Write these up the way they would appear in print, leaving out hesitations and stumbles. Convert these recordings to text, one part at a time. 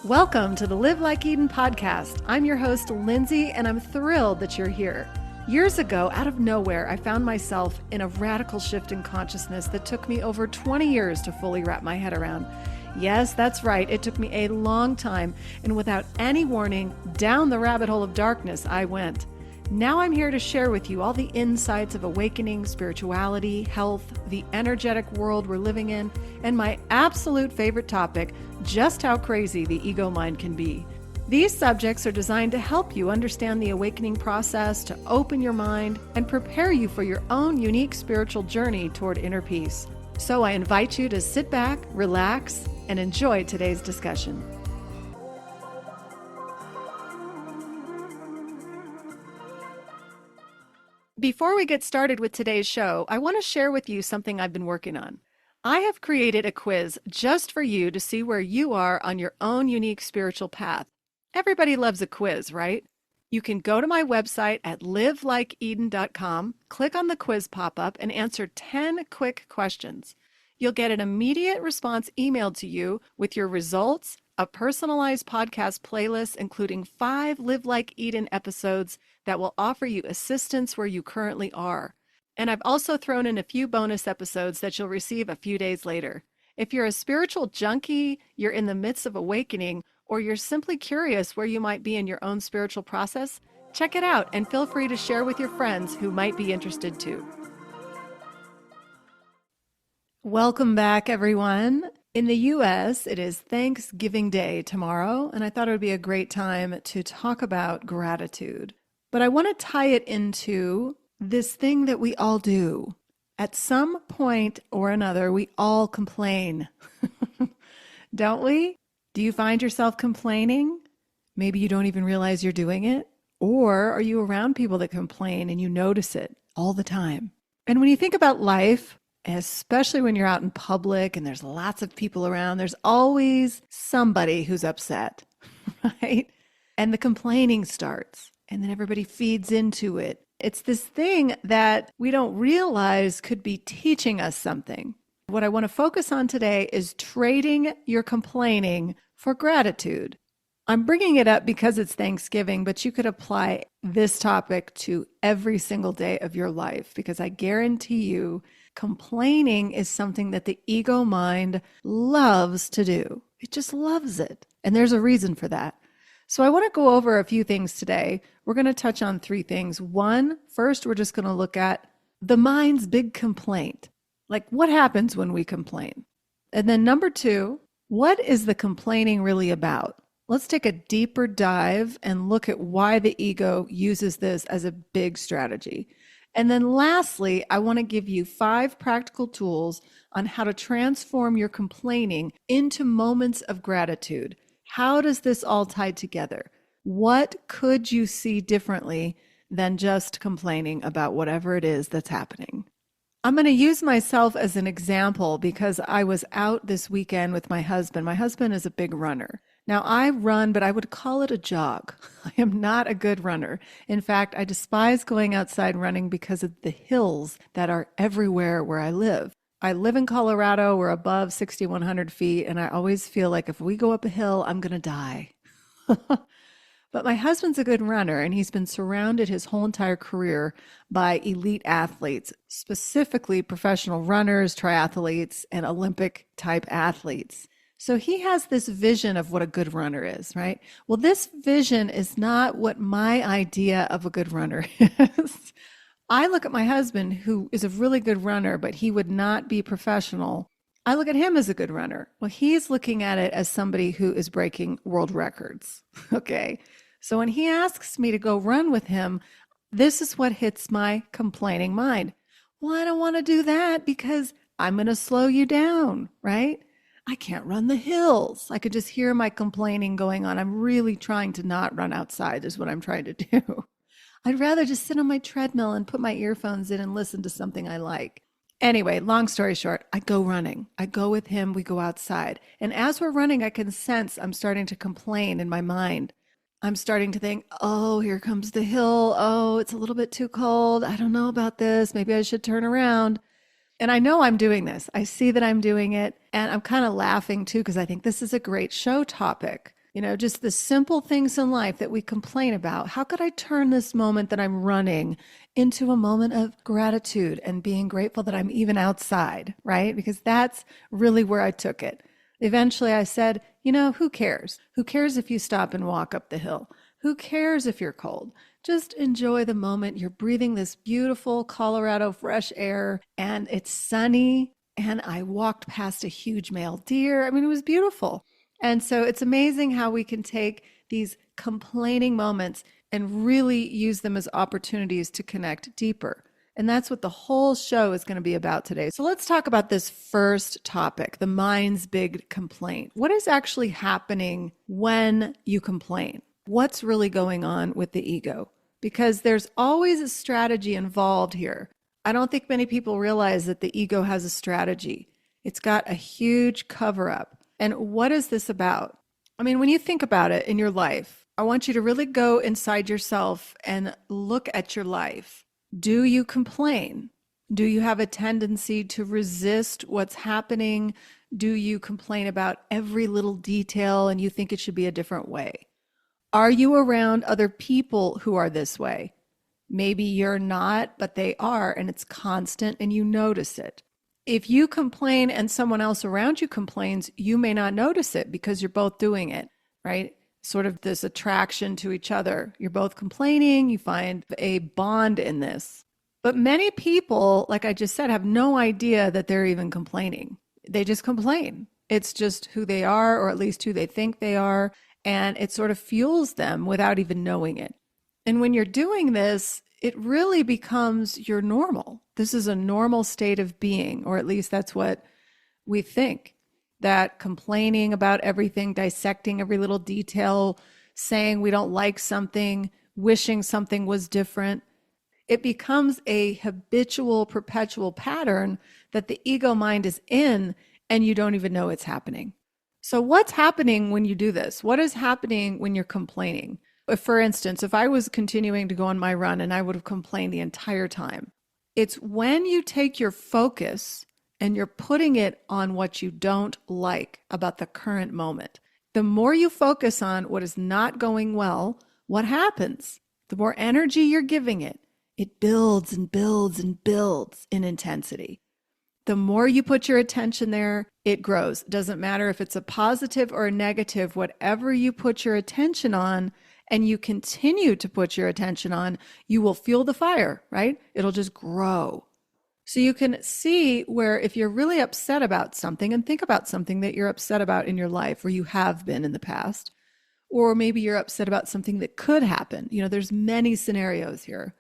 Welcome to the Live Like Eden podcast. I'm your host, Lindsay, and I'm thrilled that you're here. Years ago, out of nowhere, I found myself in a radical shift in consciousness that took me over 20 years to fully wrap my head around. Yes, that's right. It took me a long time, and without any warning, down the rabbit hole of darkness I went. Now I'm here to share with you all the insights of awakening, spirituality, health, the energetic world we're living in, and my absolute favorite topic, just how crazy the ego mind can be. These subjects are designed to help you understand the awakening process, to open your mind, and prepare you for your own unique spiritual journey toward inner peace. So I invite you to sit back, relax, and enjoy today's discussion. Before we get started with today's show, I want to share with you something I've been working on. I have created a quiz just for you to see where you are on your own unique spiritual path. Everybody loves a quiz, right? You can go to my website at livelikeeden.com, click on the quiz pop-up, and answer 10 quick questions. You'll get an immediate response emailed to you with your results, a personalized podcast playlist including 5 Live Like Eden episodes that will offer you assistance where you currently are. And I've also thrown in a few bonus episodes that you'll receive a few days later. If you're a spiritual junkie, you're in the midst of awakening, or you're simply curious where you might be in your own spiritual process, check it out and feel free to share with your friends who might be interested too. Welcome back, everyone. In the U.S., it is Thanksgiving Day tomorrow, and I thought it would be a great time to talk about gratitude. But I want to tie it into this thing that we all do. At some point or another, we all complain. Don't we? Do you find yourself complaining? Maybe you don't even realize you're doing it. Or are you around people that complain and you notice it all the time? And when you think about life, especially when you're out in public and there's lots of people around, there's always somebody who's upset, right? And the complaining starts, and then everybody feeds into it. It's this thing that we don't realize could be teaching us something. What I want to focus on today is trading your complaining for gratitude. I'm bringing it up because it's Thanksgiving, but you could apply this topic to every single day of your life, because I guarantee you complaining is something that the ego mind loves to do. It just loves it. And there's a reason for that. So I want to go over a few things today. We're going to touch on 3 things. First, we're just going to look at the mind's big complaint. Like, what happens when we complain? And then number 2, what is the complaining really about? Let's take a deeper dive and look at why the ego uses this as a big strategy. And then lastly, I want to give you 5 practical tools on how to transform your complaining into moments of gratitude. How does this all tie together? What could you see differently than just complaining about whatever it is that's happening? I'm going to use myself as an example because I was out this weekend with my husband. My husband is a big runner. Now, I run, but I would call it a jog. I am not a good runner. In fact, I despise going outside running because of the hills that are everywhere where I live. I live in Colorado. We're above 6,100 feet, and I always feel like if we go up a hill, I'm going to die. But my husband's a good runner, and he's been surrounded his whole entire career by elite athletes, specifically professional runners, triathletes, and Olympic-type athletes. So he has this vision of what a good runner is, right? Well, this vision is not what my idea of a good runner is. I look at my husband, who is a really good runner, but he would not be professional. I look at him as a good runner. Well, he's looking at it as somebody who is breaking world records, okay? So when he asks me to go run with him, this is what hits my complaining mind. Well, I don't want to do that because I'm going to slow you down, right? I can't run the hills. I could just hear my complaining going on. I'm really trying to not run outside is what I'm trying to do. I'd rather just sit on my treadmill and put my earphones in and listen to something I like. Anyway, long story short, I go running. I go with him. We go outside. And as we're running, I can sense I'm starting to complain in my mind. I'm starting to think, oh, here comes the hill. Oh, it's a little bit too cold. I don't know about this. Maybe I should turn around. And I know I'm doing this. I see that I'm doing it. And I'm kind of laughing too, because I think this is a great show topic. Just the simple things in life that we complain about. How could I turn this moment that I'm running into a moment of gratitude and being grateful that I'm even outside, right? Because that's really where I took it. Eventually I said, who cares? Who cares if you stop and walk up the hill? Who cares if you're cold? Just enjoy the moment. You're breathing this beautiful Colorado fresh air and it's sunny. And I walked past a huge male deer. I mean, it was beautiful. And so it's amazing how we can take these complaining moments and really use them as opportunities to connect deeper. And that's what the whole show is going to be about today. So let's talk about this first topic, the mind's big complaint. What is actually happening when you complain? What's really going on with the ego? Because there's always a strategy involved here. I don't think many people realize that the ego has a strategy. It's got a huge cover up. And what is this about? I mean, when you think about it in your life, I want you to really go inside yourself and look at your life. Do you complain? Do you have a tendency to resist what's happening? Do you complain about every little detail and you think it should be a different way? Are you around other people who are this way? Maybe you're not, but they are, and it's constant and you notice it. If you complain and someone else around you complains, you may not notice it because you're both doing it, right? Sort of this attraction to each other. You're both complaining, you find a bond in this. But many people, like I just said, have no idea that they're even complaining. They just complain. It's just who they are, or at least who they think they are, and it sort of fuels them without even knowing it. And when you're doing this, it really becomes your normal. This is a normal state of being, or at least that's what we think. That complaining about everything, dissecting every little detail, saying we don't like something, wishing something was different, it becomes a habitual, perpetual pattern that the ego mind is in, and you don't even know it's happening. So what's happening when you do this? What is happening when you're complaining? If, for instance, if I was continuing to go on my run and I would have complained the entire time, it's when you take your focus and you're putting it on what you don't like about the current moment. The more you focus on what is not going well, what happens? The more energy you're giving it, it builds and builds and builds in intensity. The more you put your attention there, it grows. It doesn't matter if it's a positive or a negative, whatever you put your attention on and you continue to put your attention on, you will fuel the fire, right? It'll just grow. So you can see where if you're really upset about something, and think about something that you're upset about in your life or you have been in the past, or maybe you're upset about something that could happen. There's many scenarios here.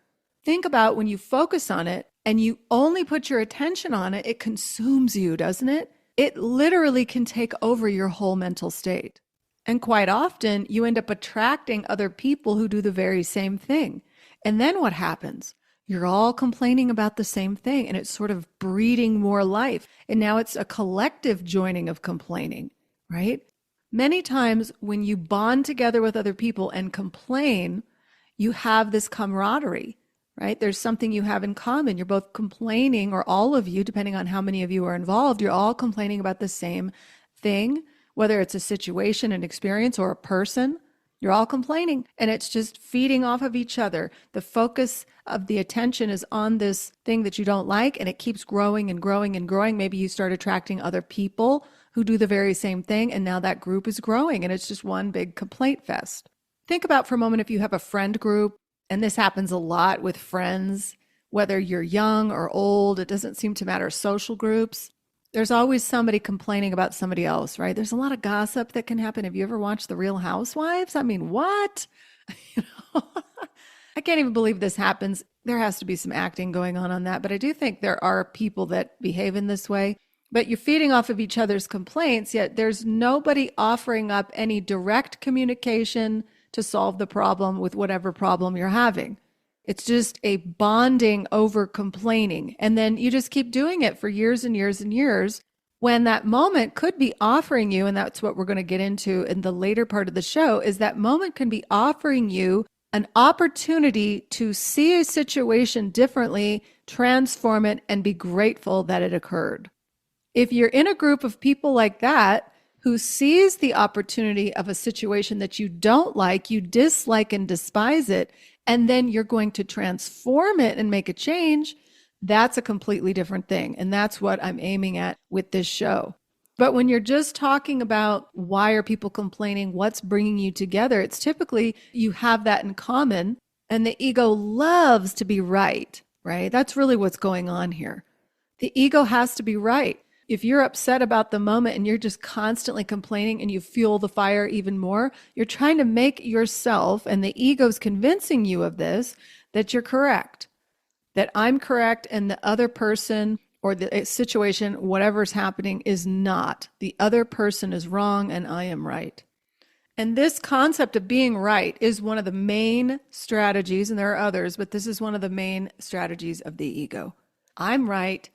Think about when you focus on it and you only put your attention on it, it consumes you, doesn't it? It literally can take over your whole mental state. And quite often, you end up attracting other people who do the very same thing. And then what happens? You're all complaining about the same thing, and it's sort of breeding more life. And now it's a collective joining of complaining, right? Many times when you bond together with other people and complain, you have this camaraderie, right? There's something you have in common. You're both complaining, or all of you, depending on how many of you are involved, you're all complaining about the same thing. Whether it's a situation, an experience, or a person, you're all complaining, and it's just feeding off of each other. The focus of the attention is on this thing that you don't like, and it keeps growing and growing and growing. Maybe you start attracting other people who do the very same thing, and now that group is growing, and it's just one big complaint fest. Think about for a moment if you have a friend group, and this happens a lot with friends, whether you're young or old, it doesn't seem to matter, social groups. There's always somebody complaining about somebody else, right? There's a lot of gossip that can happen. Have you ever watched The Real Housewives? I mean, what? I can't even believe this happens. There has to be some acting going on that. But I do think there are people that behave in this way. But you're feeding off of each other's complaints, yet there's nobody offering up any direct communication to solve the problem with whatever problem you're having. It's just a bonding over complaining. And then you just keep doing it for years and years and years when that moment could be offering you, and that's what we're going to get into in the later part of the show, is that moment can be offering you an opportunity to see a situation differently, transform it, and be grateful that it occurred. If you're in a group of people like that, who sees the opportunity of a situation that you don't like, you dislike and despise it, and then you're going to transform it and make a change, that's a completely different thing. And that's what I'm aiming at with this show. But when you're just talking about why are people complaining, what's bringing you together, it's typically you have that in common, and the ego loves to be right, right? That's really what's going on here. The ego has to be right. If you're upset about the moment and you're just constantly complaining and you fuel the fire even more, you're trying to make yourself, and the ego's convincing you of this, that you're correct, that I'm correct and the other person or the situation, whatever's happening, is not. The other person is wrong and I am right. And this concept of being right is one of the main strategies, and there are others, but this is one of the main strategies of the ego. I'm right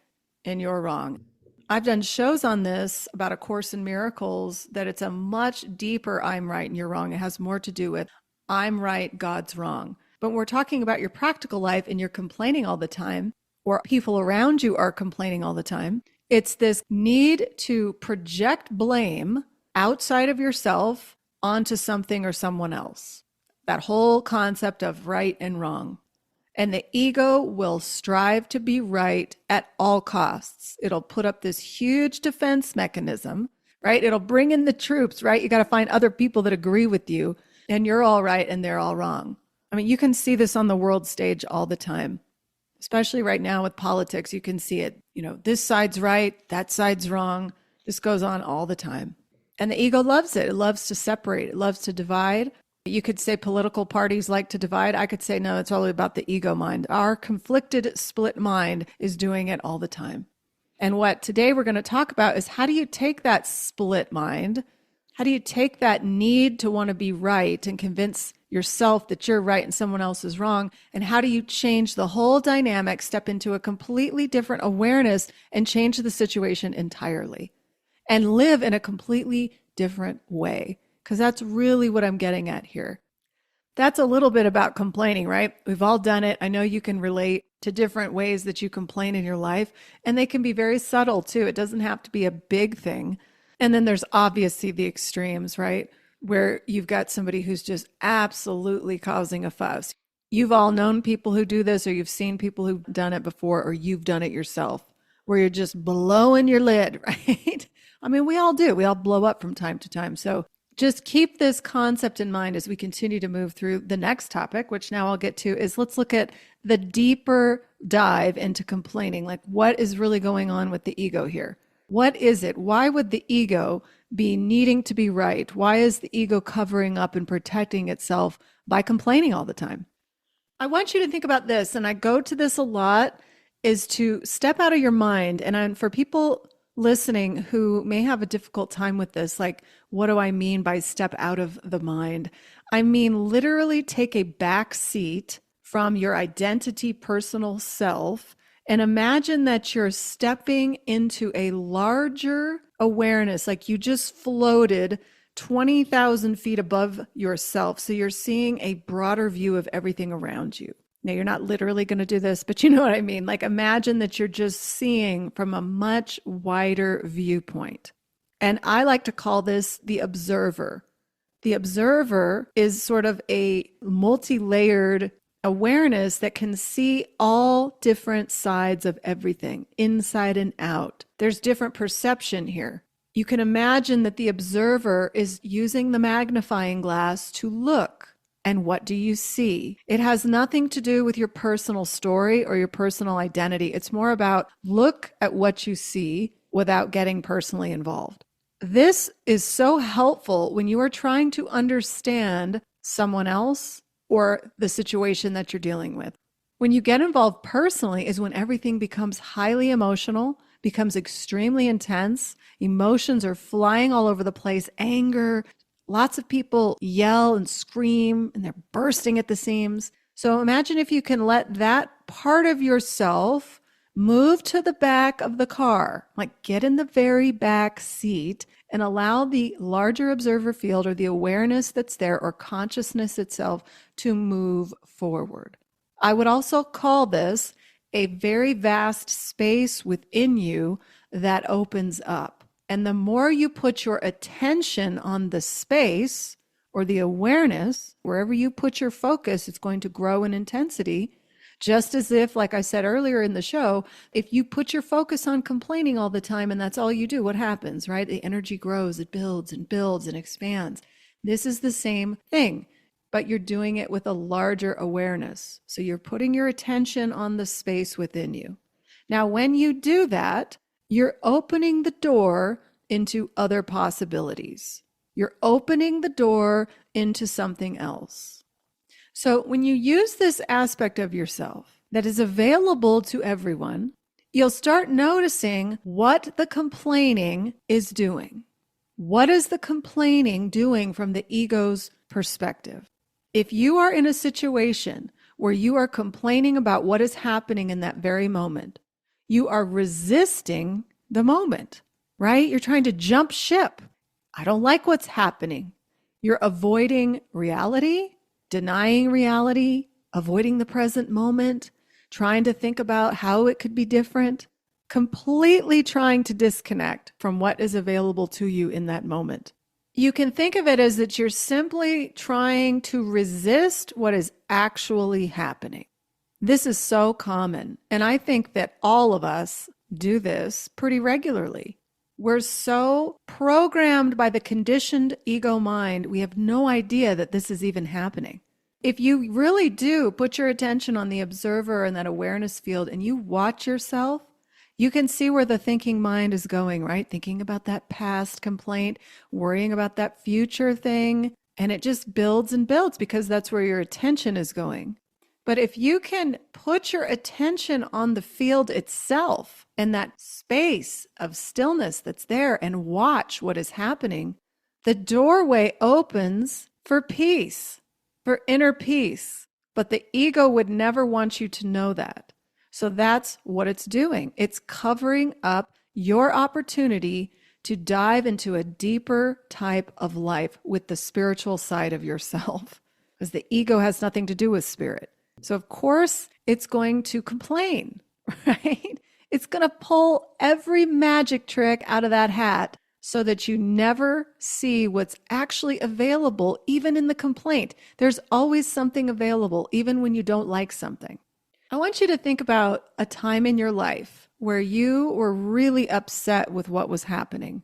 and you're wrong. I've done shows on this about A Course in Miracles, that it's a much deeper I'm right and you're wrong. It has more to do with I'm right, God's wrong. But when we're talking about your practical life and you're complaining all the time, or people around you are complaining all the time, it's this need to project blame outside of yourself onto something or someone else. That whole concept of right and wrong. And the ego will strive to be right at all costs. It'll put up this huge defense mechanism, right? It'll bring in the troops, right? You got to find other people that agree with you, and you're all right and they're all wrong. I mean, you can see this on the world stage all the time, especially right now with politics. You can see it, this side's right, that side's wrong. This goes on all the time. And the ego loves it. It loves to separate. It loves to divide. You could say political parties like to divide. I could say, no, it's all about the ego mind. Our conflicted, split mind is doing it all the time. And what today we're going to talk about is, how do you take that split mind? How do you take that need to want to be right and convince yourself that you're right and someone else is wrong? And how do you change the whole dynamic, step into a completely different awareness and change the situation entirely and live in a completely different way? Because that's really what I'm getting at here. That's a little bit about complaining, right? We've all done it. I know you can relate to different ways that you complain in your life, and they can be very subtle too. It doesn't have to be a big thing. And then there's obviously the extremes, right? Where you've got somebody who's just absolutely causing a fuss. You've all known people who do this, or you've seen people who've done it before, or you've done it yourself, where you're just blowing your lid, right? I mean, we all do. We all blow up from time to time. So just keep this concept in mind as we continue to move through the next topic, which now I'll get to, is let's look at the deeper dive into complaining. Like, what is really going on with the ego here? What is it? Why would the ego be needing to be right? Why is the ego covering up and protecting itself by complaining all the time? I want you to think about this, and I go to this a lot, is to step out of your mind. And for people listening who may have a difficult time with this, like, what do I mean by step out of the mind? I mean, literally take a back seat from your identity, personal self, and imagine that you're stepping into a larger awareness, like you just floated 20,000 feet above yourself. So you're seeing a broader view of everything around you. Now, you're not literally going to do this, but you know what I mean? Like, imagine that you're just seeing from a much wider viewpoint. And I like to call this the observer. The observer is sort of a multi-layered awareness that can see all different sides of everything, inside and out. There's different perception here. You can imagine that the observer is using the magnifying glass to look. And what do you see? It has nothing to do with your personal story or your personal identity. It's more about look at what you see without getting personally involved. This is so helpful when you are trying to understand someone else or the situation that you're dealing with. When you get involved personally is when everything becomes highly emotional, becomes extremely intense. Emotions are flying all over the place, anger. Lots of people yell and scream, and they're bursting at the seams. So imagine if you can let that part of yourself move to the back of the car, like get in the very back seat and allow the larger observer field or the awareness that's there or consciousness itself to move forward. I would also call this a very vast space within you that opens up. And the more you put your attention on the space or the awareness, wherever you put your focus, it's going to grow in intensity. Just as if, like I said earlier in the show, if you put your focus on complaining all the time and that's all you do, what happens, right? The energy grows, it builds and builds and expands. This is the same thing, but you're doing it with a larger awareness. So you're putting your attention on the space within you. Now, when you do that, you're opening the door into other possibilities. You're opening the door into something else. So when you use this aspect of yourself that is available to everyone, you'll start noticing what the complaining is doing. What is the complaining doing from the ego's perspective? If you are in a situation where you are complaining about what is happening in that very moment, you are resisting the moment, right? You're trying to jump ship. I don't like what's happening. You're avoiding reality, denying reality, avoiding the present moment, trying to think about how it could be different, completely trying to disconnect from what is available to you in that moment. You can think of it as that you're simply trying to resist what is actually happening. This is so common, and I think that all of us do this pretty regularly. We're so programmed by the conditioned ego mind, we have no idea that this is even happening. If you really do put your attention on the observer and that awareness field and you watch yourself, you can see where the thinking mind is going, right? Thinking about that past complaint, worrying about that future thing, and it just builds and builds because that's where your attention is going. But if you can put your attention on the field itself and that space of stillness that's there and watch what is happening, the doorway opens for peace, for inner peace. But the ego would never want you to know that. So that's what it's doing. It's covering up your opportunity to dive into a deeper type of life with the spiritual side of yourself, because the ego has nothing to do with spirit. So of course it's going to complain, right? It's going to pull every magic trick out of that hat so that you never see what's actually available, even in the complaint. There's always something available, even when you don't like something. I want you to think about a time in your life where you were really upset with what was happening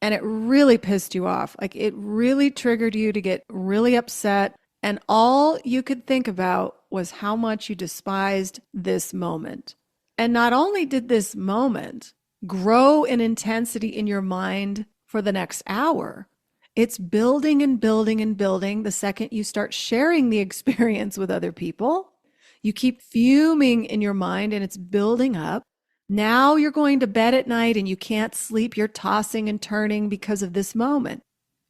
and it really pissed you off. Like it really triggered you to get really upset. And all you could think about was how much you despised this moment. And not only did this moment grow in intensity in your mind for the next hour, it's building and building and building the second you start sharing the experience with other people. You keep fuming in your mind and it's building up. Now you're going to bed at night and you can't sleep. You're tossing and turning because of this moment.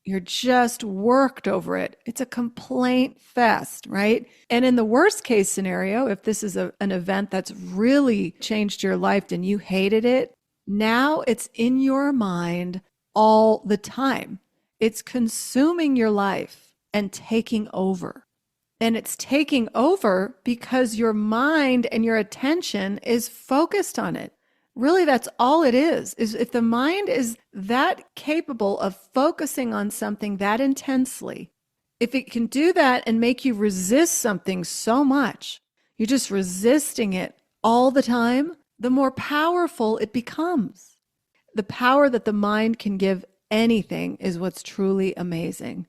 You're just worked over it. It's a complaint fest, right? And in the worst case scenario, if this is an event that's really changed your life and you hated it, now it's in your mind all the time. It's consuming your life and taking over. And it's taking over because your mind and your attention is focused on it. Really, that's all it is if the mind is that capable of focusing on something that intensely, if it can do that and make you resist something so much, you're just resisting it all the time, the more powerful it becomes. The power that the mind can give anything is what's truly amazing.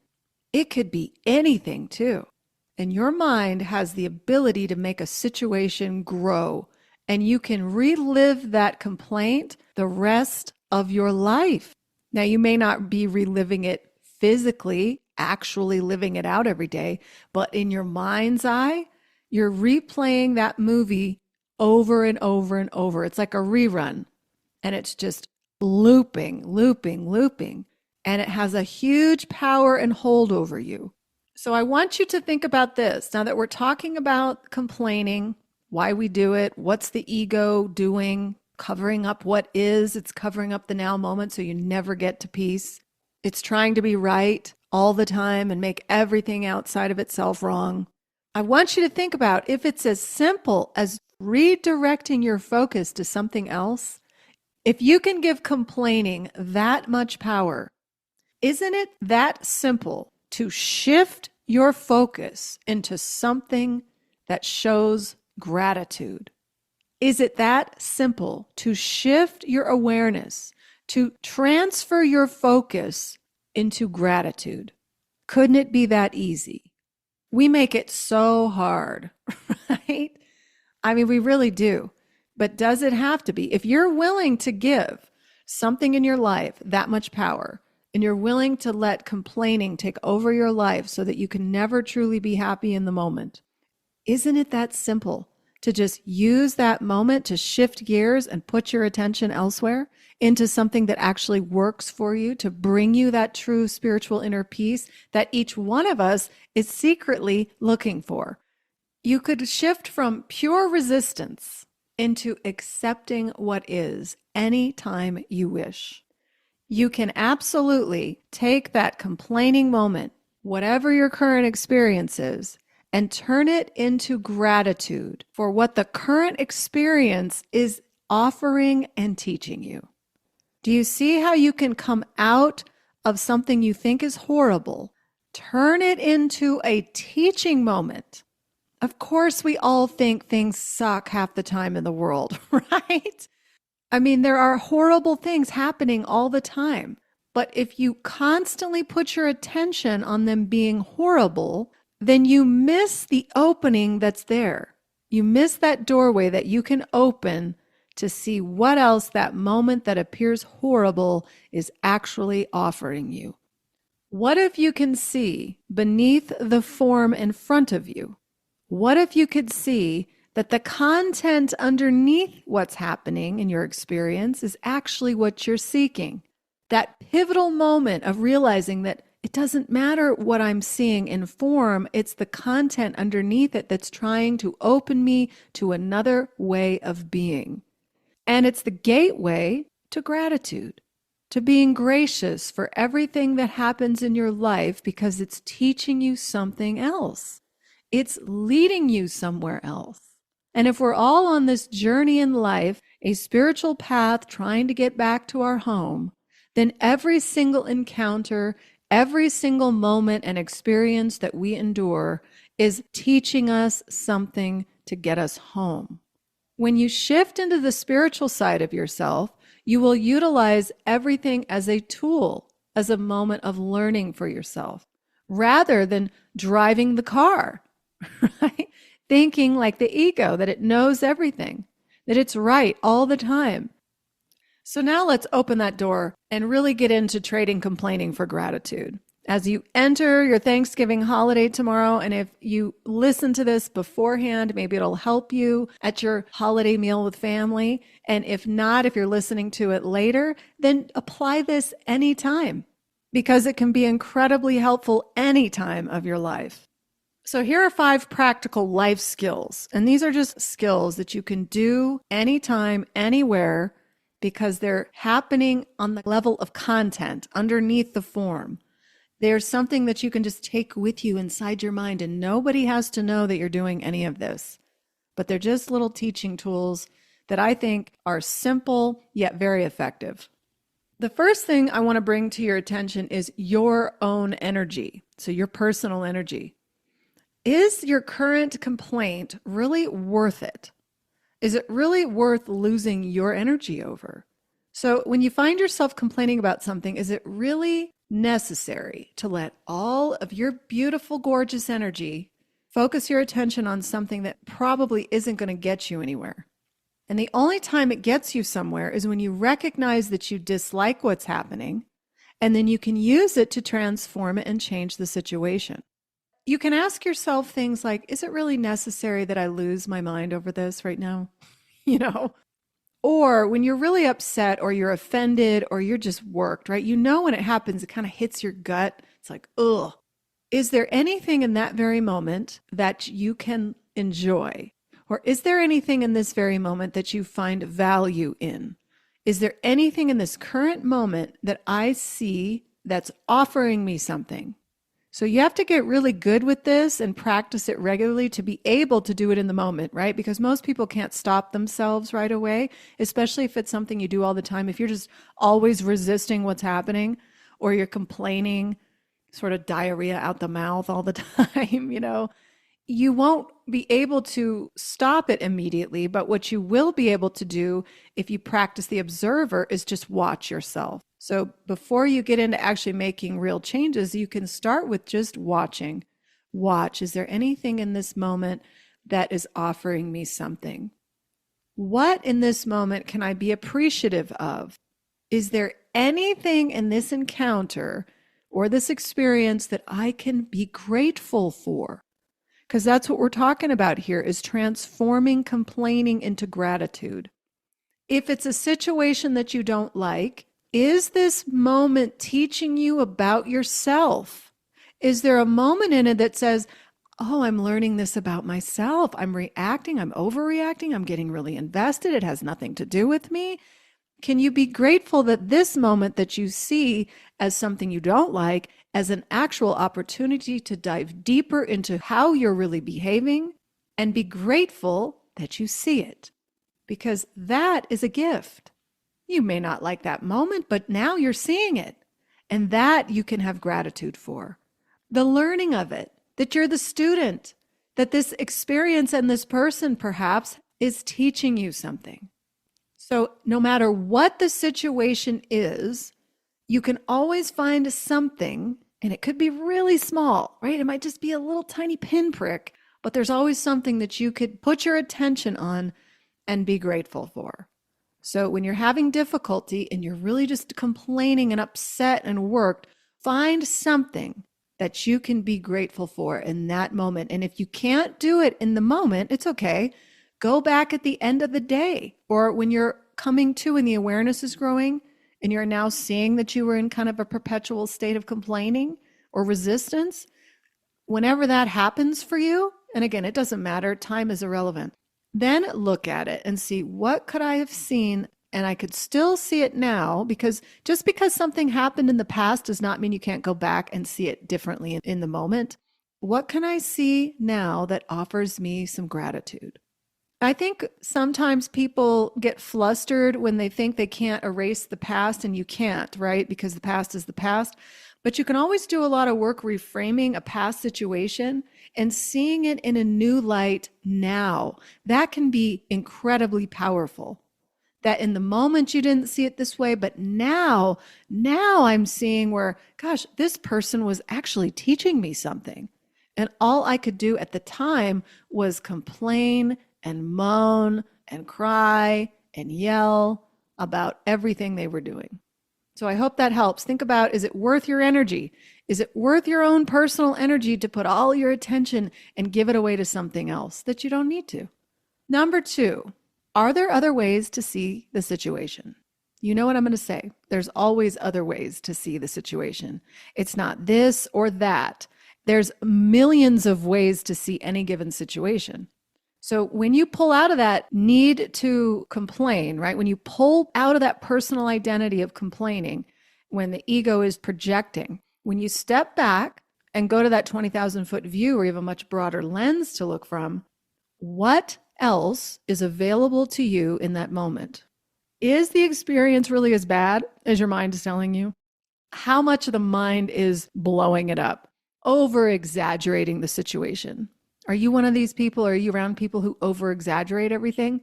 It could be anything too. And your mind has the ability to make a situation grow. And you can relive that complaint the rest of your life. Now, you may not be reliving it physically, actually living it out every day, but in your mind's eye, you're replaying that movie over and over and over. It's like a rerun, and it's just looping, looping, looping, and it has a huge power and hold over you. So I want you to think about this. Now that we're talking about complaining, why we do it, what's the ego doing, covering up what is, it's covering up the now moment so you never get to peace. It's trying to be right all the time and make everything outside of itself wrong. I want you to think about if it's as simple as redirecting your focus to something else, If you can give complaining that much power, isn't it that simple to shift your focus into something that shows gratitude? Is it that simple to shift your awareness, to transfer your focus into gratitude? Couldn't it be that easy? We make it so hard, right? I mean, we really do. But does it have to be? If you're willing to give something in your life that much power, and you're willing to let complaining take over your life so that you can never truly be happy in the moment, isn't it that simple to just use that moment to shift gears and put your attention elsewhere into something that actually works for you, to bring you that true spiritual inner peace that each one of us is secretly looking for? You could shift from pure resistance into accepting what is anytime you wish. You can absolutely take that complaining moment, whatever your current experience is, and turn it into gratitude for what the current experience is offering and teaching you. Do you see how you can come out of something you think is horrible, turn it into a teaching moment? Of course, we all think things suck half the time in the world, right? I mean, there are horrible things happening all the time. But if you constantly put your attention on them being horrible, then you miss the opening that's there. You miss that doorway that you can open to see what else that moment that appears horrible is actually offering you. What if you can see beneath the form in front of you? What if you could see that the content underneath what's happening in your experience is actually what you're seeking? That pivotal moment of realizing that it doesn't matter what I'm seeing in form, it's the content underneath it that's trying to open me to another way of being. And it's the gateway to gratitude, to being gracious for everything that happens in your life because it's teaching you something else. It's leading you somewhere else. And if we're all on this journey in life, a spiritual path trying to get back to our home, then every single encounter, every single moment and experience that we endure is teaching us something to get us home. When you shift into the spiritual side of yourself, you will utilize everything as a tool, as a moment of learning for yourself, rather than driving the car, right? Thinking like the ego that it knows everything, that it's right all the time. So now let's open that door and really get into trading complaining for gratitude. As you enter your Thanksgiving holiday tomorrow, and if you listen to this beforehand, maybe it'll help you at your holiday meal with family. And if not, if you're listening to it later, then apply this anytime because it can be incredibly helpful any time of your life. So here are 5 practical life skills. And these are just skills that you can do anytime, anywhere, because they're happening on the level of content underneath the form. There's something that you can just take with you inside your mind, and nobody has to know that you're doing any of this. But they're just little teaching tools that I think are simple yet very effective. The first thing I want to bring to your attention is your own energy. So your personal energy. Is your current complaint really worth it? Is it really worth losing your energy over? So when you find yourself complaining about something, is it really necessary to let all of your beautiful, gorgeous energy focus your attention on something that probably isn't going to get you anywhere? And the only time it gets you somewhere is when you recognize that you dislike what's happening, and then you can use it to transform it and change the situation. You can ask yourself things like, is it really necessary that I lose my mind over this right now? Or when you're really upset or you're offended or you're just worked, right? When it happens, it kind of hits your gut. It's like, ugh. Is there anything in that very moment that you can enjoy? Or is there anything in this very moment that you find value in? Is there anything in this current moment that I see that's offering me something? So you have to get really good with this and practice it regularly to be able to do it in the moment, right? Because most people can't stop themselves right away, especially if it's something you do all the time. If you're just always resisting what's happening or you're complaining, sort of diarrhea out the mouth all the time, you won't be able to stop it immediately. But what you will be able to do if you practice the observer is just watch yourself. So before you get into actually making real changes, you can start with just watching. Watch, is there anything in this moment that is offering me something? What in this moment can I be appreciative of? Is there anything in this encounter or this experience that I can be grateful for? Because that's what we're talking about here, is transforming complaining into gratitude. If it's a situation that you don't like, is this moment teaching you about yourself? Is there a moment in it that says, oh, I'm learning this about myself. I'm reacting. I'm overreacting. I'm getting really invested. It has nothing to do with me. Can you be grateful that this moment that you see as something you don't like, as an actual opportunity to dive deeper into how you're really behaving, and be grateful that you see it? Because that is a gift. You may not like that moment, but now you're seeing it. And that you can have gratitude for. The learning of it, that you're the student, that this experience and this person perhaps is teaching you something. So no matter what the situation is, you can always find something, and it could be really small, right? It might just be a little tiny pinprick, but there's always something that you could put your attention on and be grateful for. So when you're having difficulty and you're really just complaining and upset and worked, find something that you can be grateful for in that moment. And if you can't do it in the moment, it's okay. Go back at the end of the day, or when you're coming to and the awareness is growing and you're now seeing that you were in kind of a perpetual state of complaining or resistance. Whenever that happens for you, and again, it doesn't matter, time is irrelevant. Then look at it and see, what could I have seen? And I could still see it now, because just because something happened in the past does not mean you can't go back and see it differently in the moment. What can I see now that offers me some gratitude? I think sometimes people get flustered when they think they can't erase the past, and you can't, right? Because the past is the past. But you can always do a lot of work reframing a past situation and seeing it in a new light now. That can be incredibly powerful. That in the moment you didn't see it this way, but now I'm seeing where, gosh, this person was actually teaching me something. And all I could do at the time was complain and moan and cry and yell about everything they were doing. So I hope that helps. Think about, is it worth your energy? Is it worth your own personal energy to put all your attention and give it away to something else that you don't need to? Number 2, are there other ways to see the situation? You know what I'm going to say. There's always other ways to see the situation. It's not this or that. There's millions of ways to see any given situation. So when you pull out of that need to complain, right? When you pull out of that personal identity of complaining, when the ego is projecting, when you step back and go to that 20,000 foot view where you have a much broader lens to look from, what else is available to you in that moment? Is the experience really as bad as your mind is telling you? How much of the mind is blowing it up, over exaggerating the situation? Are you one of these people? Or are you around people who over exaggerate everything?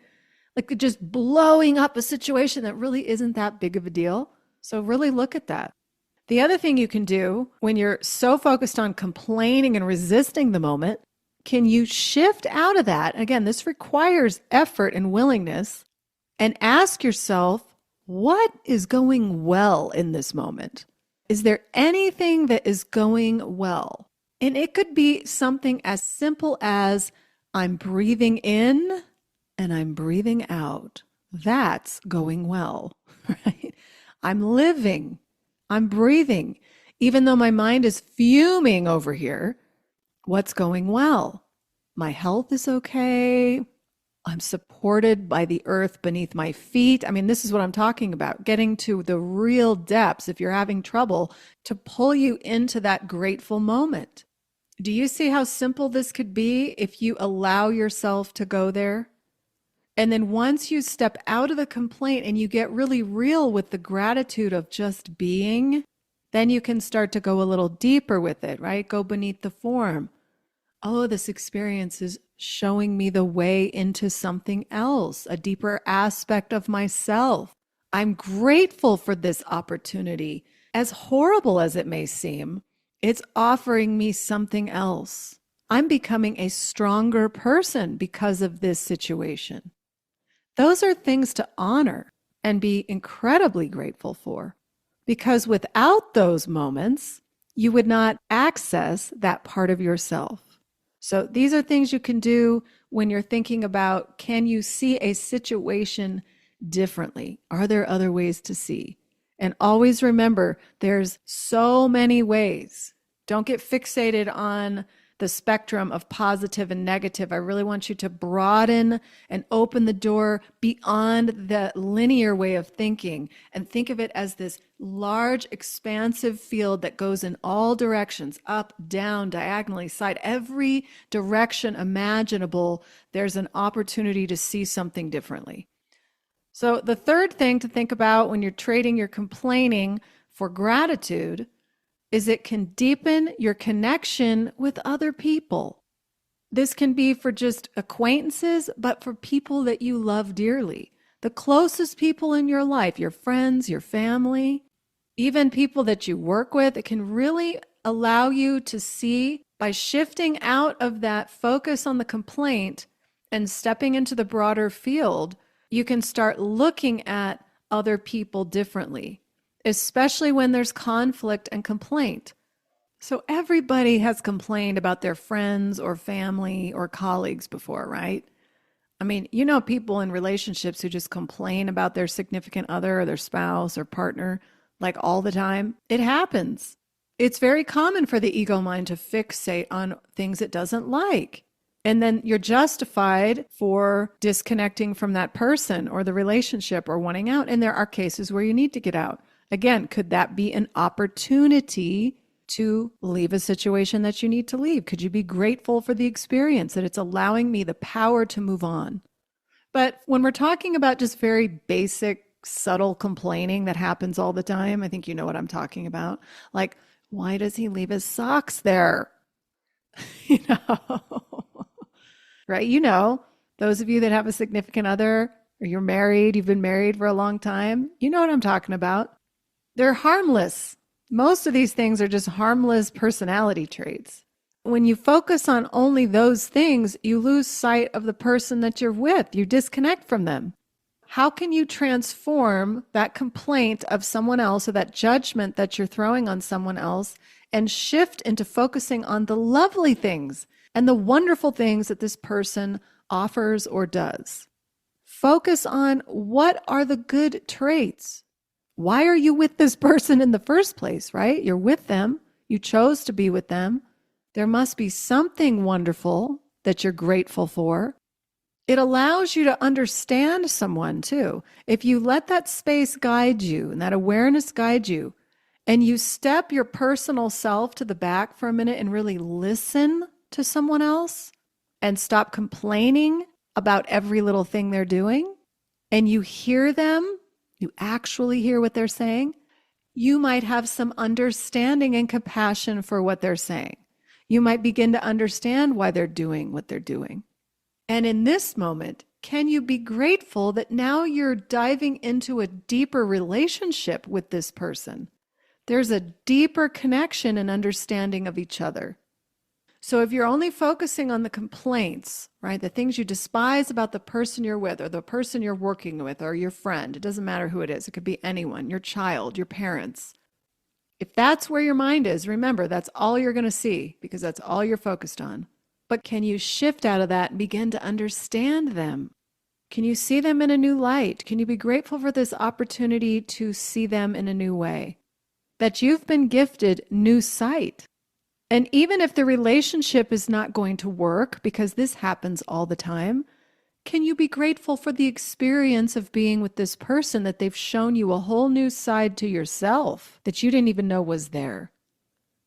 Like just blowing up a situation that really isn't that big of a deal. So really look at that. The other thing you can do when you're so focused on complaining and resisting the moment, can you shift out of that? Again, this requires effort and willingness, and ask yourself, what is going well in this moment? Is there anything that is going well? And it could be something as simple as, I'm breathing in and I'm breathing out. That's going well, right? I'm living, I'm breathing. Even though my mind is fuming over here, what's going well? My health is okay. I'm supported by the earth beneath my feet. I mean, this is what I'm talking about, getting to the real depths if you're having trouble to pull you into that grateful moment. Do you see how simple this could be if you allow yourself to go there? And then once you step out of the complaint and you get really real with the gratitude of just being, then you can start to go a little deeper with it, right? Go beneath the form. Oh, this experience is showing me the way into something else, a deeper aspect of myself. I'm grateful for this opportunity. As horrible as it may seem, it's offering me something else. I'm becoming a stronger person because of this situation. Those are things to honor and be incredibly grateful for, because without those moments, you would not access that part of yourself. So these are things you can do when you're thinking about, can you see a situation differently? Are there other ways to see? And always remember, there's so many ways. Don't get fixated on the spectrum of positive and negative. I really want you to broaden and open the door beyond the linear way of thinking and think of it as this large, expansive field that goes in all directions, up, down, diagonally, side, every direction imaginable. There's an opportunity to see something differently. So the third thing to think about when you're trading your complaining for gratitude is it can deepen your connection with other people. This can be for just acquaintances, but for people that you love dearly. The closest people in your life, your friends, your family, even people that you work with. It can really allow you to see, by shifting out of that focus on the complaint and stepping into the broader field, you can start looking at other people differently, especially when there's conflict and complaint. So everybody has complained about their friends or family or colleagues before, right? I mean, you know, people in relationships who just complain about their significant other or their spouse or partner like all the time. It happens. It's very common for the ego mind to fixate on things it doesn't like. And then you're justified for disconnecting from that person or the relationship or wanting out. And there are cases where you need to get out. Again, could that be an opportunity to leave a situation that you need to leave? Could you be grateful for the experience, that it's allowing me the power to move on? But when we're talking about just very basic, subtle complaining that happens all the time, I think you know what I'm talking about. Like, why does he leave his socks there? You know, right? You know, those of you that have a significant other or you're married, you've been married for a long time, you know what I'm talking about. They're harmless. Most of these things are just harmless personality traits. When you focus on only those things, you lose sight of the person that you're with. You disconnect from them. How can you transform that complaint of someone else or that judgment that you're throwing on someone else and shift into focusing on the lovely things and the wonderful things that this person offers or does? Focus on what are the good traits. Why are you with this person in the first place, right? You're with them. You chose to be with them. There must be something wonderful that you're grateful for. It allows you to understand someone too. If you let that space guide you and that awareness guide you, and you step your personal self to the back for a minute and really listen to someone else and stop complaining about every little thing they're doing, and you hear them, you actually hear what they're saying, you might have some understanding and compassion for what they're saying. You might begin to understand why they're doing what they're doing. And in this moment, can you be grateful that now you're diving into a deeper relationship with this person? There's a deeper connection and understanding of each other. So if you're only focusing on the complaints, right, the things you despise about the person you're with or the person you're working with or your friend, it doesn't matter who it is. It could be anyone, your child, your parents. If that's where your mind is, remember, that's all you're going to see because that's all you're focused on. But can you shift out of that and begin to understand them? Can you see them in a new light? Can you be grateful for this opportunity to see them in a new way? That you've been gifted new sight. And even if the relationship is not going to work, because this happens all the time, can you be grateful for the experience of being with this person, that they've shown you a whole new side to yourself that you didn't even know was there?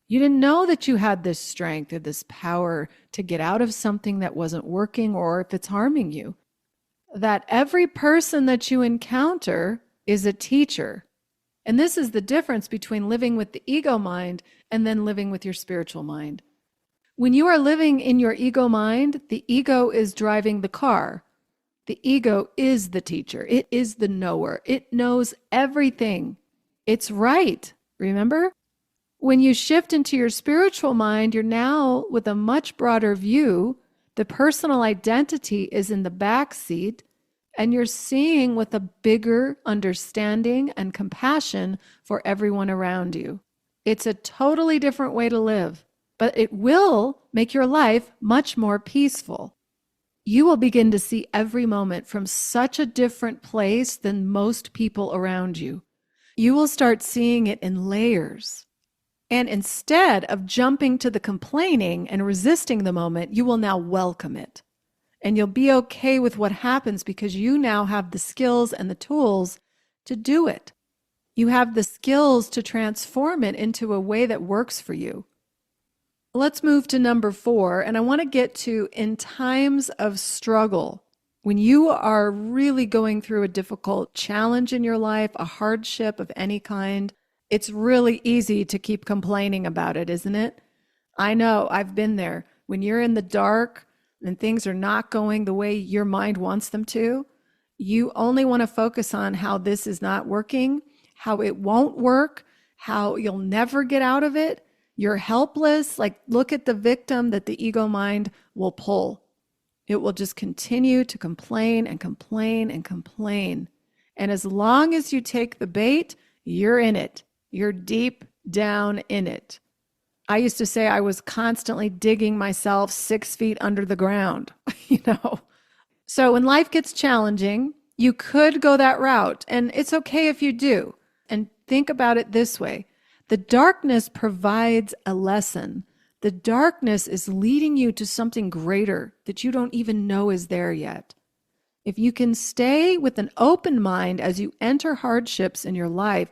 You didn't know that you had this strength or this power to get out of something that wasn't working or if it's harming you. That every person that you encounter is a teacher. And this is the difference between living with the ego mind and then living with your spiritual mind. When you are living in your ego mind, the ego is driving the car. The ego is the teacher. It is the knower. It knows everything. It's right. Remember? When you shift into your spiritual mind, you're now with a much broader view. The personal identity is in the back seat, and you're seeing with a bigger understanding and compassion for everyone around you. It's a totally different way to live, but it will make your life much more peaceful. You will begin to see every moment from such a different place than most people around you. You will start seeing it in layers. And instead of jumping to the complaining and resisting the moment, you will now welcome it. And you'll be okay with what happens because you now have the skills and the tools to do it. You have the skills to transform it into a way that works for you. Let's move to number 4, and I want to get to in times of struggle. When you are really going through a difficult challenge in your life, a hardship of any kind, it's really easy to keep complaining about it, isn't it? I know, I've been there. When you're in the dark and things are not going the way your mind wants them to, you only want to focus on how this is not working, how it won't work, how you'll never get out of it. You're helpless. Like, look at the victim that the ego mind will pull. It will just continue to complain and complain and complain. And as long as you take the bait, you're in it. You're deep down in it. I used to say I was constantly digging myself 6 feet under the ground, So when life gets challenging, you could go that route, and it's okay if you do. And think about it this way. The darkness provides a lesson. The darkness is leading you to something greater that you don't even know is there yet. If you can stay with an open mind as you enter hardships in your life,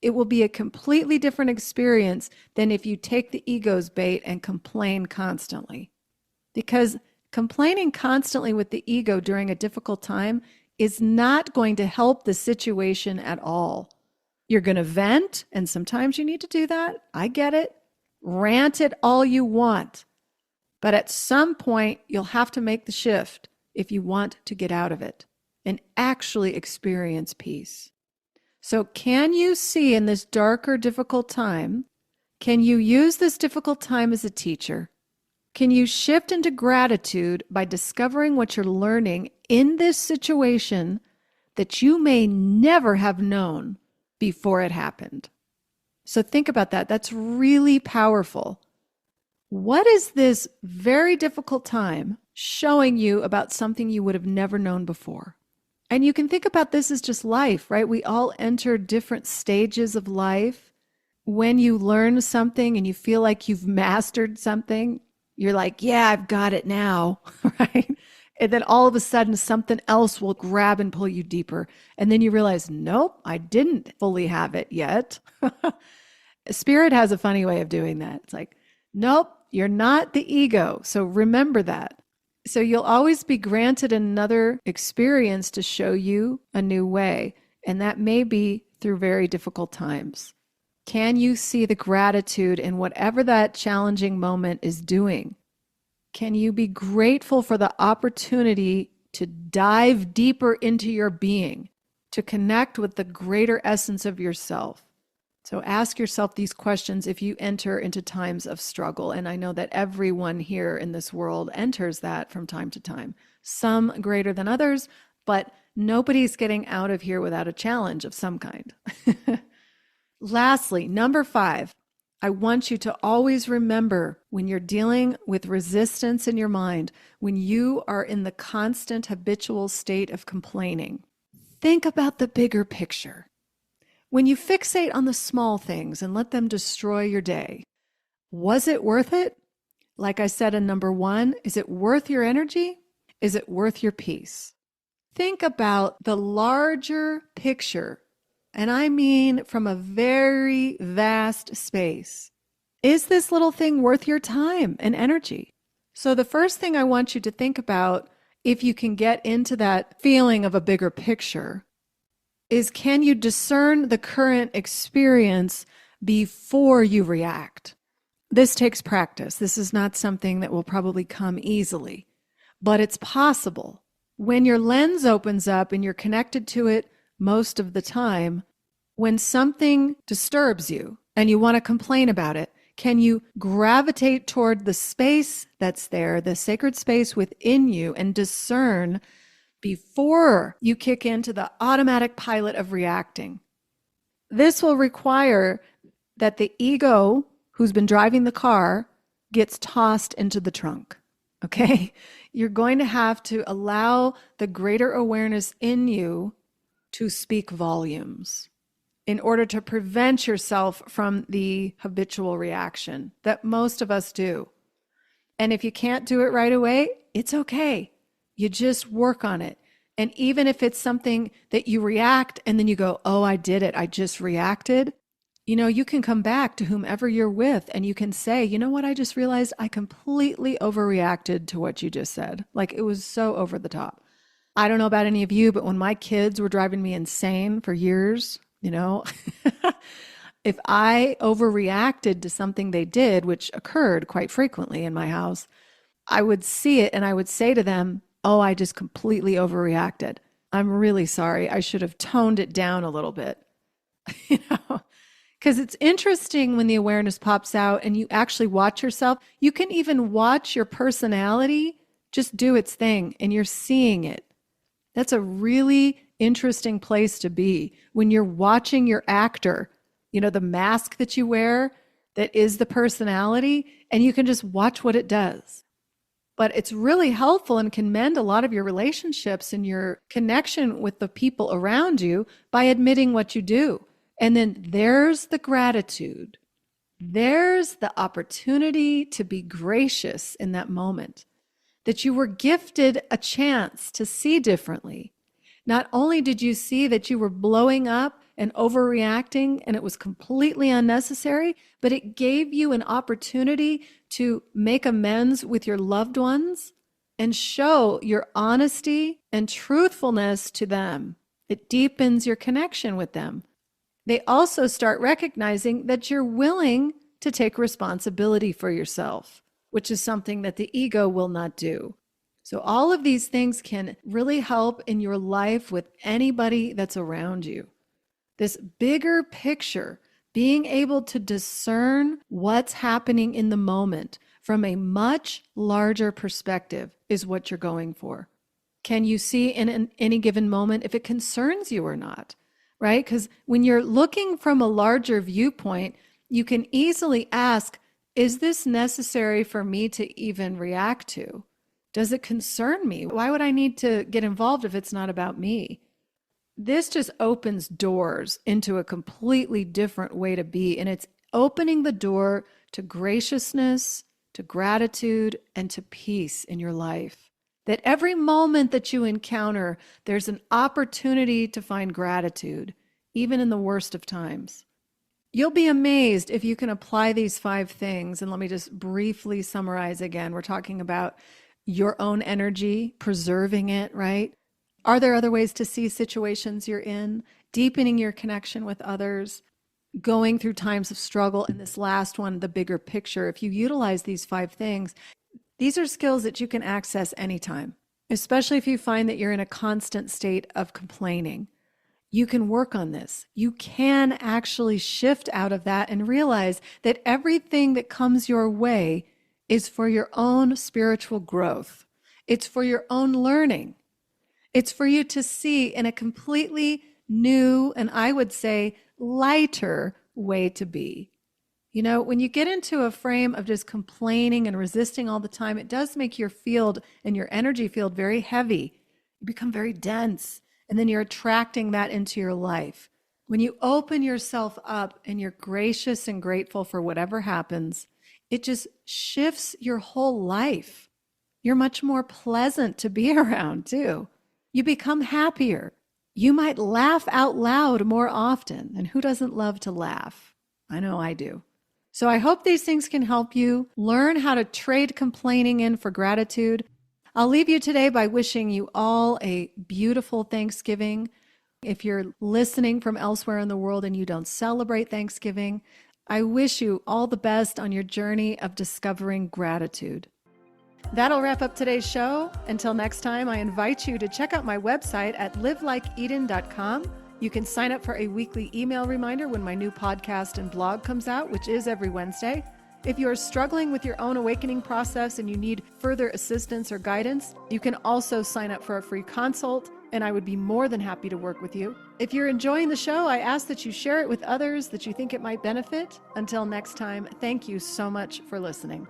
it will be a completely different experience than if you take the ego's bait and complain constantly. Because complaining constantly with the ego during a difficult time is not going to help the situation at all. You're going to vent, and sometimes you need to do that. I get it. Rant it all you want. But at some point, you'll have to make the shift if you want to get out of it and actually experience peace. So can you see in this darker, difficult time, can you use this difficult time as a teacher? Can you shift into gratitude by discovering what you're learning in this situation that you may never have known before it happened? So think about that. That's really powerful. What is this very difficult time showing you about something you would have never known before? And you can think about this as just life, right? We all enter different stages of life. When you learn something and you feel like you've mastered something, you're like, yeah, I've got it now, right? And then all of a sudden something else will grab and pull you deeper. And then you realize, nope, I didn't fully have it yet. Spirit has a funny way of doing that. It's like, nope, you're not the ego. So remember that. So you'll always be granted another experience to show you a new way. And that may be through very difficult times. Can you see the gratitude in whatever that challenging moment is doing? Can you be grateful for the opportunity to dive deeper into your being, to connect with the greater essence of yourself? So ask yourself these questions if you enter into times of struggle. And I know that everyone here in this world enters that from time to time, some greater than others, but nobody's getting out of here without a challenge of some kind. Lastly, number 5, I want you to always remember when you're dealing with resistance in your mind, when you are in the constant habitual state of complaining, think about the bigger picture. When you fixate on the small things and let them destroy your day, was it worth it? Like I said in number 1, is it worth your energy? Is it worth your peace? Think about the larger picture, and I mean from a very vast space. Is this little thing worth your time and energy? So, the first thing I want you to think about, if you can get into that feeling of a bigger picture, is can you discern the current experience before you react? This takes practice. This is not something that will probably come easily, but it's possible. When your lens opens up and you're connected to it most of the time, when something disturbs you and you want to complain about it, can you gravitate toward the space that's there, the sacred space within you, and discern before you kick into the automatic pilot of reacting? This will require that the ego, who's been driving the car, gets tossed into the trunk. Okay? You're going to have to allow the greater awareness in you to speak volumes in order to prevent yourself from the habitual reaction that most of us do. And if you can't do it right away, it's okay. You just work on it. And even if it's something that you react and then you go, oh, I did it, I just reacted, you can come back to whomever you're with and you can say, you know what, I just realized I completely overreacted to what you just said. Like, it was so over the top. I don't know about any of you, but when my kids were driving me insane for years, if I overreacted to something they did, which occurred quite frequently in my house, I would see it and I would say to them, oh, I just completely overreacted. I'm really sorry. I should have toned it down a little bit. Because it's interesting when the awareness pops out and you actually watch yourself. You can even watch your personality just do its thing and you're seeing it. That's a really interesting place to be when you're watching your actor, the mask that you wear that is the personality, and you can just watch what it does. But it's really helpful and can mend a lot of your relationships and your connection with the people around you by admitting what you do. And then there's the gratitude. There's the opportunity to be gracious in that moment, that you were gifted a chance to see differently. Not only did you see that you were blowing up and overreacting and it was completely unnecessary, but it gave you an opportunity to make amends with your loved ones and show your honesty and truthfulness to them. It deepens your connection with them. They also start recognizing that you're willing to take responsibility for yourself, which is something that the ego will not do. So all of these things can really help in your life with anybody that's around you. This bigger picture, being able to discern what's happening in the moment from a much larger perspective is what you're going for. Can you see in any given moment if it concerns you or not, right? Because when you're looking from a larger viewpoint, you can easily ask, is this necessary for me to even react to? Does it concern me? Why would I need to get involved if it's not about me? This just opens doors into a completely different way to be. And it's opening the door to graciousness, to gratitude, and to peace in your life. That every moment that you encounter, there's an opportunity to find gratitude, even in the worst of times. You'll be amazed if you can apply these 5 things. And let me just briefly summarize again. We're talking about your own energy, preserving it, right? Are there other ways to see situations you're in? Deepening your connection with others, going through times of struggle, and this last one, the bigger picture. If you utilize these 5 things, these are skills that you can access anytime, especially if you find that you're in a constant state of complaining. You can work on this. You can actually shift out of that and realize that everything that comes your way is for your own spiritual growth. It's for your own learning. It's for you to see in a completely new, and I would say lighter way to be. When you get into a frame of just complaining and resisting all the time, it does make your field and your energy field very heavy. You become very dense, and then you're attracting that into your life. When you open yourself up and you're gracious and grateful for whatever happens, it just shifts your whole life. You're much more pleasant to be around, too. You become happier. You might laugh out loud more often. And who doesn't love to laugh? I know I do. So I hope these things can help you learn how to trade complaining in for gratitude. I'll leave you today by wishing you all a beautiful Thanksgiving. If you're listening from elsewhere in the world and you don't celebrate Thanksgiving, I wish you all the best on your journey of discovering gratitude. That'll wrap up today's show. Until next time, I invite you to check out my website at livelikeeden.com. You can sign up for a weekly email reminder when my new podcast and blog comes out, which is every Wednesday. If you're struggling with your own awakening process and you need further assistance or guidance, you can also sign up for a free consult, and I would be more than happy to work with you. If you're enjoying the show, I ask that you share it with others that you think it might benefit. Until next time, thank you so much for listening.